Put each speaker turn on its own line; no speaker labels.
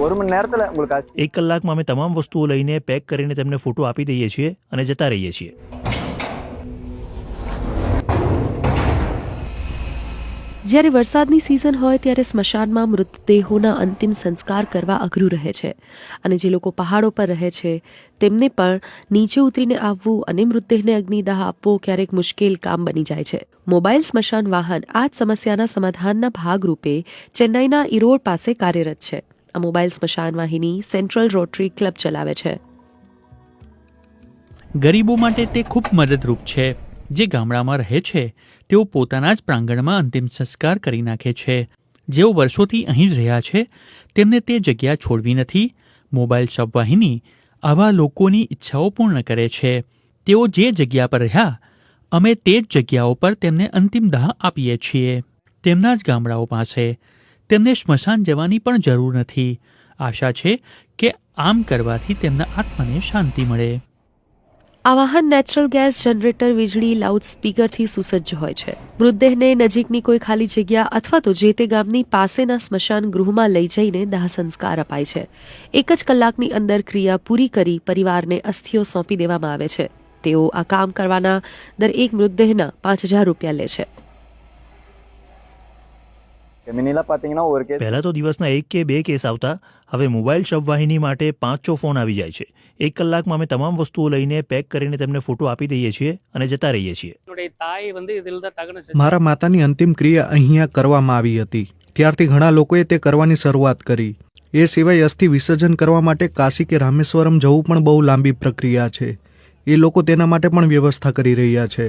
1 કલાકમાં અમે તમામ વસ્તુઓ લઈને પેક કરીને તેમને ફોટો આપી દઈએ છીએ અને જતા રહીએ છીએ.
જ્યારે વરસાદની સિઝન હોય ત્યારે સ્મશાનમાં મૃતદેહોના અંતિમ સંસ્કાર કરવા અઘરું રહે છે અને જે લોકો પહાડો પર રહે છે તેમને પણ નીચે ઉતરીને આવવું અને મૃતદેહને અગ્નિદાહ આપવો ક્યારેક મુશ્કેલ કામ બની જાય છે. મોબાઈલ સ્મશાન વાહન આ જ સમસ્યાના સમાધાનના ભાગરૂપે ચેન્નાઈના ઈરોડ પાસે કાર્યરત છે. આ મોબાઈલ સ્મશાન વાહિની સેન્ટ્રલ રોટરી ક્લબ ચલાવે છે.
ગરીબો માટે તે ખૂબ મદદરૂપ છે. જે ગામડામાં રહે છે તેઓ પોતાના જ પ્રાંગણમાં અંતિમ સંસ્કાર કરી નાખે છે. જેઓ વર્ષોથી અહીં જ રહ્યા છે તેમને તે જગ્યા છોડવી નથી. મોબાઈલ શબવાહિની આવા લોકોની ઈચ્છાઓ પૂર્ણ કરે છે. તેઓ જે જગ્યા પર રહ્યા અમે તે જ જગ્યાઓ પર તેમને અંતિમ દાહ આપીએ છીએ. તેમના જ ગામડાઓ પાસે તેમને સ્મશાન જવાની પણ જરૂર નથી. આશા છે કે આમ કરવાથી તેમના આત્માને શાંતિ મળે.
આ વાહન નેચરલ ગેસ જનરેટર, વીજળી, લાઉડ સ્પીકરથી સુસજ્જ હોય છે. મૃતદેહને નજીકની કોઈ ખાલી જગ્યા અથવા તો જે તે ગામની પાસેના સ્મશાન ગૃહમાં લઈ જઈને દાહ સંસ્કાર અપાય છે. 1 જ કલાકની અંદર ક્રિયા પૂરી કરી પરિવારને અસ્થિઓ સોંપી દેવામાં આવે છે. તેઓ આ કામ કરવાના દર એક મૃતદેહના 5,000 રૂપિયા લે છે.
પહેલા તો દિવસના 1 કે 2 કેસ આવતા. હવે મોબાઈલ શબવાહિની માટે 5 ફોન આવી જાય છે. 1 કલાકમાં અમે તમામ વસ્તુઓ લઈને પેક કરીને તેમને ફોટો આપી દઈએ છીએ અને જતા રહીએ છીએ.
મારા માતાની અંતિમ ક્રિયા અહીંયા કરવામાં આવી હતી. ત્યારથી ઘણા લોકોએ તે કરવાની શરૂઆત કરી. એ સિવાય અસ્થિ વિસર્જન કરવા માટે કાશી કે રામેશ્વરમ જવું પણ બહુ લાંબી પ્રક્રિયા છે. એ લોકો તેના માટે પણ વ્યવસ્થા કરી રહ્યા છે.